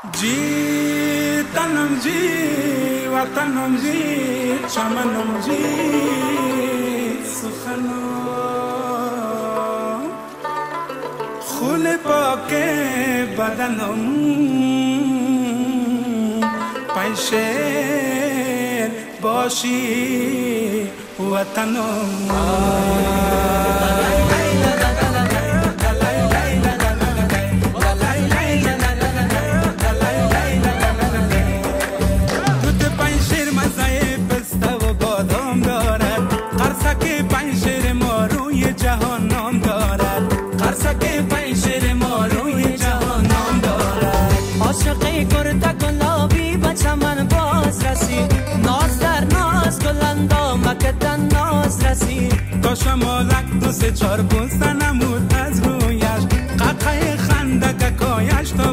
جی تنم جی وطنم جی چمنم جی سخنم خون پاک بدنم پنشیر باشی وطنم جهان نام دارد قرصک پنشیر ما روی جهان نام دارد عاشقی کرده گلابی به چمن باز رسید ناز در ناز گلندا مکتن ناز رسید تا شمالک دو سه چار بوسه نمود از رویش قطعه خنده ککایش تا